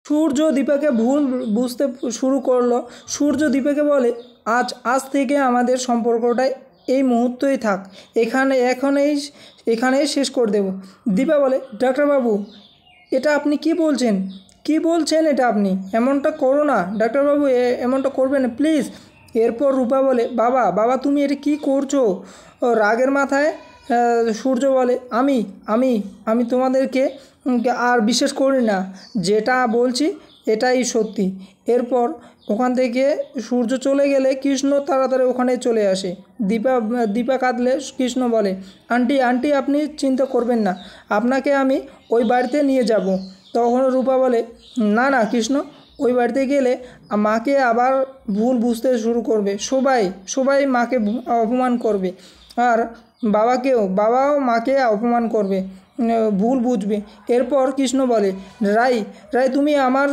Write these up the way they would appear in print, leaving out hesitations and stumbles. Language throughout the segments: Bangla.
সূর্য দীপাকে ভুল বুঝতে শুরু করলো। সূর্য দীপাকে বলে, আজ থেকে আমাদের সম্পর্কটাই এই মুহূর্তেই থাক, এখানেই শেষ করে দেব। দীপা বলে, ডাক্তারবাবু এটা আপনি কি বলছেন এটা আপনি? এমনটা করো না ডাক্তারবাবু, এমনটা করবেন না প্লিজ। এরপর রূপা বলে, বাবা তুমি এটা কি করছো? রাগের মাথায় সূর্য বলে, আমি তোমাদেরকে আর বিশ্বাস করি না, যেটা বলছি এটাই সত্যি। এরপর ওখান থেকে সূর্য চলে গেলে কৃষ্ণ তাড়াতাড়ি ওখানে চলে আসে। দীপা কাঁদলে কৃষ্ণ বলে, আন্টি আপনি চিন্তা করবেন না, আপনাকে আমি ওই বাড়িতে নিয়ে যাব। তখন রূপা বলে, না কৃষ্ণ, ওই বাড়িতে গেলে মাকে আবার ভুল বুঝতে শুরু করবে, সবাই মাকে অপমান করবে, আর বাবাও মাকে অপমান করবে, ভুল বুঝবে। এরপর কৃষ্ণ বলে, রাই তুমি আমার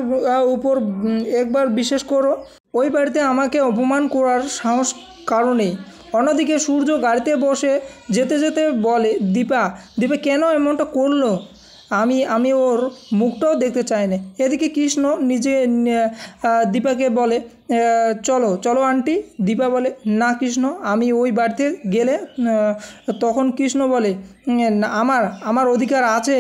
উপর একবার বিশ্বাস করো, ওই বাড়িতে আমাকে অপমান করার সাহস কারণে। অন্যদিকে সূর্য গাড়িতে বসে যেতে বলে, দীপা কেন এমনটা করলো? আমি ওর মুখটাও দেখতে চাই না। এদিকে কৃষ্ণ নিজে দীপাকে বলে, চলো আন্টি। দীপা বলে, না কৃষ্ণ, আমি ওই বাড়িতে গেলে তখন কৃষ্ণ বলে, আমার অধিকার আছে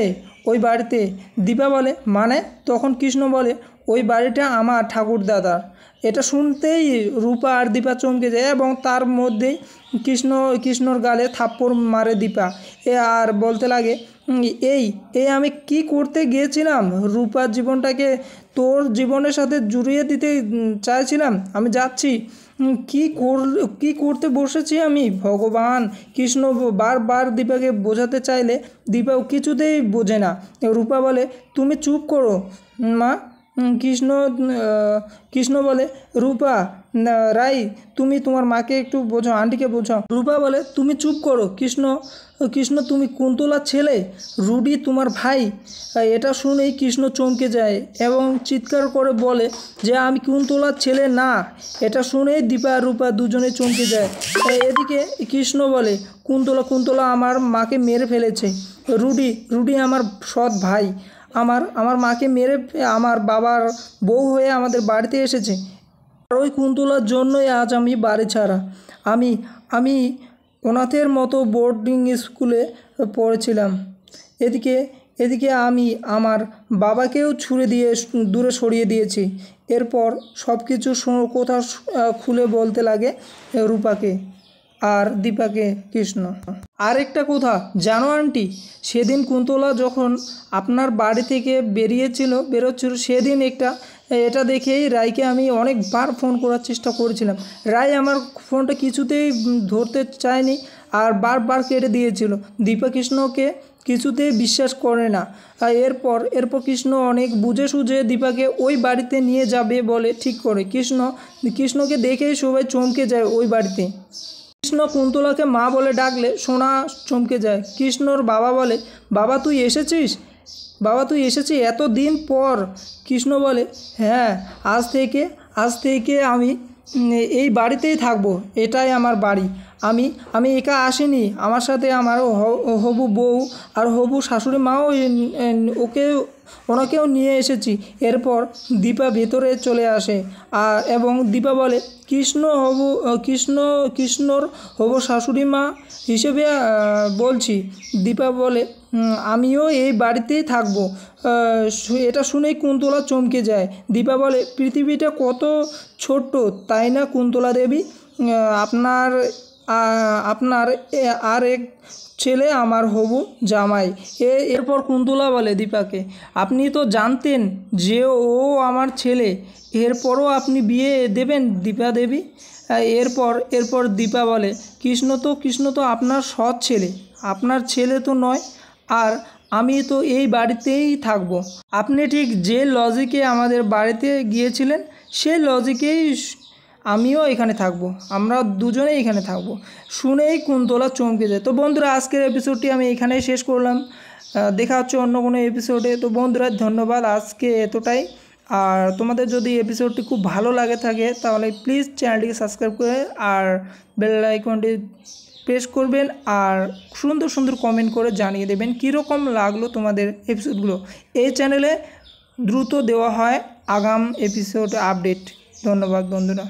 ওই বাড়িতে। দীপা বলে, মানে? তখন কৃষ্ণ বলে, ওই বাড়িটা আমার ঠাকুরদাদার। এটা শুনতেই রূপা আর দীপা চমকে যায় এবং তার মধ্যেই কৃষ্ণর গালে থাপ্পড় মারে দীপা। আর বলতে লাগে, এই আমি কি করতে গিয়েছিলাম? রূপার জীবনটাকে তোর জীবনের সাথে জুড়িয়ে দিতে চাইছিলাম, আমি যাচ্ছি। কি করতে বসেছি আমি? ভগবান! কৃষ্ণ বারবার দীপাকে বোঝাতে চাইলে দীপাও কিছুতেই বোঝে না। রূপা বলে, তুমি চুপ করো মা। কৃষ্ণ বলে, রূপা, রাই তুমি তোমার মাকে একটু বোঝাও, আন্টিকে বোঝাও। রূপা বলে, তুমি চুপ করো কৃষ্ণ তুমি কুন্তলার ছেলে, রুডি তোমার ভাই। এটা শুনেই কৃষ্ণ চমকে যায় এবং চিৎকার করে বলে যে আমি কুন্তলার ছেলে না। এটা শুনেই দীপা আর রূপা দুজনে চমকে যায়। এদিকে কৃষ্ণ বলে, কুন্তলা আমার মাকে মেরে ফেলেছে। রুডি আমার সৎ ভাই, আমার মাকে মেরে আমার বাবার বউ হয়ে আমাদের বাড়িতে এসেছে। আর ওই কুন্তলার জন্যই আজ আমি বাড়ি ছাড়া। আমি অনাথের মতো বোর্ডিং স্কুলে পড়েছিলাম। এদিকে আমি আমার বাবাকেও দূরে সরিয়ে দিয়েছি। এরপর সব কিছু কথা খুলে বলতে লাগে রূপাকে আর দীপাকে কৃষ্ণ। আরেকটা জানো আন্টি, সেদিন কুন্তলা যখন আপনার বাড়ি থেকে বেরোচ্ছিল সেদিন এটা দেখেই রায়কে আমি অনেকবার ফোন করার চেষ্টা করেছিলাম। রায় আমার ফোনটা কিছুতেই ধরতে চায়নি আর বারবার কেটে দিয়েছিল। দীপা কৃষ্ণকে কিছুতেই বিশ্বাস করে না। এরপর কৃষ্ণ অনেক বুঝে সুঝে দীপাকে ওই বাড়িতে নিয়ে যাবে বলে ঠিক করে। কৃষ্ণকে দেখেই সবাই চমকে যায় ওই বাড়িতে। কৃষ্ণ কুন্তলাকে মা বলে ডাকলে সোনা চমকে যায়। কৃষ্ণর বাবা বলে, বাবা তুই এসেছিস এত দিন পর? কৃষ্ণ বলে, হ্যাঁ, আজ থেকে আমি এই বাড়িতেই থাকবো, এটাই আমার বাড়ি। আমি একা আসিনি, আমার সাথে আমার হবু বউ আর হবু শাশুড়ি মাও ওনাকেও নিয়ে এসেছি। এরপর দীপা ভেতরে চলে আসে এবং দীপা বলে, কৃষ্ণর হবু শাশুড়ি মা হিসেবে বলছি। দীপা বলে, আমিও এই বাড়িতেই থাকবো। এটা শুনেই কুন্তলা চমকে যায়। দীপা বলে, পৃথিবীটা কত ছোট্ট তাই না কুন্তলা দেবী? আপনার আর এক ছেলে আমার হবু জামাই। এরপর কুন্তলা বলে দীপাকে, আপনি তো জানতেন যে ও আমার ছেলে, এরপরও আপনি বিয়ে দেবেন দীপা দেবী? এরপর দীপা বলে, কৃষ্ণ তো আপনার সৎ ছেলে, আপনার ছেলে তো নয়, আর আমি তো এই বাড়িতেই থাকব। আপনি ঠিক যে লজিকে আমাদের বাড়িতে গিয়েছিলেন সেই লজিকেই আমিও এখানে থাকবো, আমরা দুজনেই এখানে থাকবো। শুনেই কুন্তলা চমকে যায়। তো বন্ধুরা, আজকের এপিসোডটি আমি এখানেই শেষ করলাম। দেখা হচ্ছে অন্য কোনো এপিসোডে। তো বন্ধুরা, ধন্যবাদ, আজকে এতটাই। আর তোমাদের যদি এপিসোডটি খুব ভালো লাগে থাকে তাহলে প্লিজ চ্যানেলটিকে সাবস্ক্রাইব করে আর বেল আইকনটি প্রেস করবেন আর সুন্দর সুন্দর কমেন্ট করে জানিয়ে দেবেন কীরকম লাগলো তোমাদের এপিসোডগুলো। এই চ্যানেলে দ্রুত দেওয়া হয় আগাম এপিসোড আপডেট। ধন্যবাদ বন্ধুরা।